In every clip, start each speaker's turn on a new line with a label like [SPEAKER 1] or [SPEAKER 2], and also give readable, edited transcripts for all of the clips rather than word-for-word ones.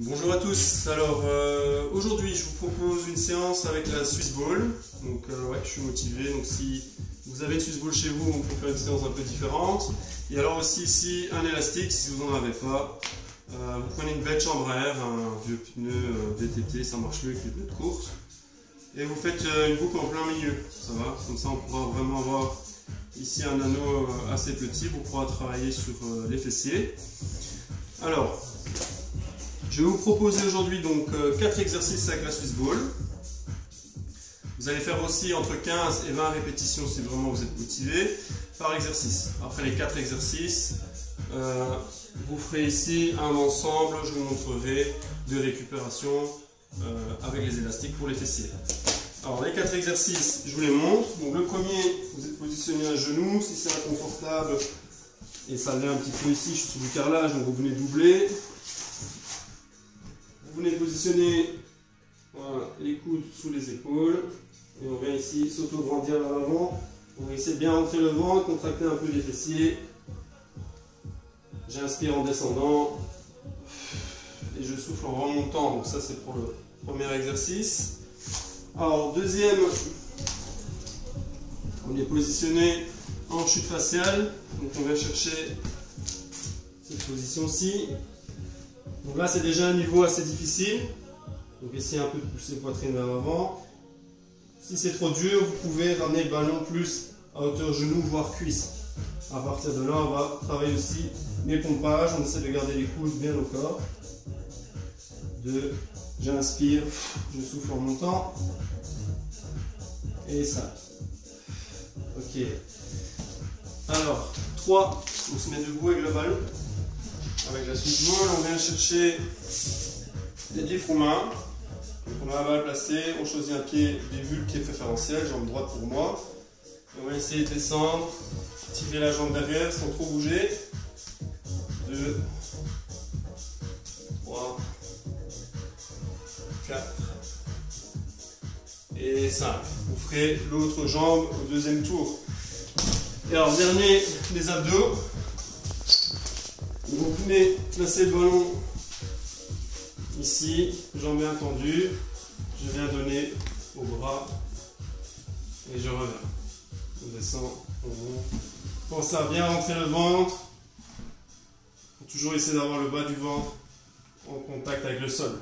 [SPEAKER 1] Bonjour à tous, alors aujourd'hui je vous propose une séance avec la Swiss Ball. Donc ouais, je suis motivé, donc si vous avez une Swiss Ball chez vous, on peut faire une séance un peu différente. Et alors aussi ici un élastique, si vous n'en avez pas, vous prenez une bête chambre à air, un vieux pneu VTT, ça marche mieux que les pneus de course. Et vous faites une boucle en plein milieu, ça va, comme ça on pourra vraiment avoir ici un anneau assez petit pour pouvoir travailler sur les fessiers. Alors, je vais vous proposer aujourd'hui donc 4 exercices avec la Swiss Ball. Vous allez faire aussi entre 15 et 20 répétitions si vraiment vous êtes motivé par exercice. Après les 4 exercices, vous ferez ici un ensemble, je vous montrerai, de récupération avec les élastiques pour les fessiers. Alors les 4 exercices, je vous les montre. Donc le premier, vous êtes positionné à genoux, si c'est inconfortable, et ça l'est un petit peu ici, je suis sur du carrelage, donc vous venez doubler. Vous venez positionner voilà, les coudes sous les épaules et on vient ici s'auto-grandir vers l'avant. On va essayer de bien rentrer le ventre, contracter un peu les fessiers. J'inspire en descendant et je souffle en remontant. Donc ça c'est pour le premier exercice. Alors deuxième, on est positionné en chute faciale. Donc on va chercher cette position-ci. Donc là c'est déjà un niveau assez difficile, donc essayez un peu de pousser poitrine vers l'avant. Si c'est trop dur, vous pouvez ramener le ballon plus à hauteur genou, voire cuisse. À partir de là, on va travailler aussi les pompages, on essaie de garder les coudes bien au corps. 2, j'inspire, je souffle en montant. Et 5. Ok. Alors, 3, on se met debout avec le ballon. Avec la Swiss Ball, on vient chercher les 10 roumains. Donc on a la balle placée, on choisit un pied du vulve qui est préférentiel, jambe droite pour moi. Et on va essayer de descendre, tirer la jambe derrière sans trop bouger. 2, 3, 4 et 5. Vous ferez l'autre jambe au deuxième tour. Et alors dernier, les abdos. Vous venez placer le ballon ici, jambes bien tendues, je viens donner au bras et je reviens. On descend, on monte. Pensez à bien rentrer le ventre. Il faut toujours essayer d'avoir le bas du ventre en contact avec le sol.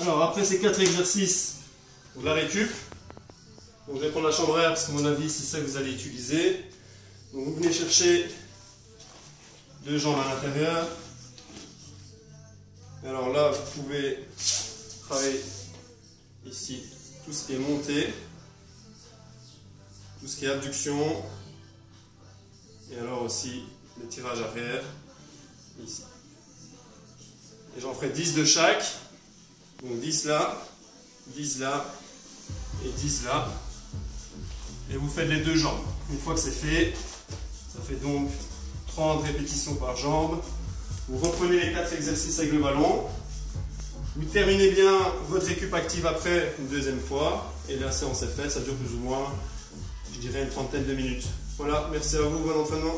[SPEAKER 1] Alors après ces 4 exercices, on la récup. Donc je vais prendre la chambre à air parce qu'à mon avis c'est ça que vous allez utiliser. Donc vous venez chercher 2 jambes à l'intérieur. Alors là vous pouvez travailler ici tout ce qui est montée, tout ce qui est abduction et alors aussi le tirage arrière ici. Et j'en ferai 10 de chaque. Donc 10 là, 10 là et 10 là. Et vous faites les 2 jambes. Une fois que c'est fait, ça fait donc 30 répétitions par jambe. Vous reprenez les 4 exercices avec le ballon. Vous terminez bien votre récup active après une deuxième fois. Et la séance est faite, ça dure plus ou moins, je dirais, une trentaine de minutes. Voilà, merci à vous, bon entraînement.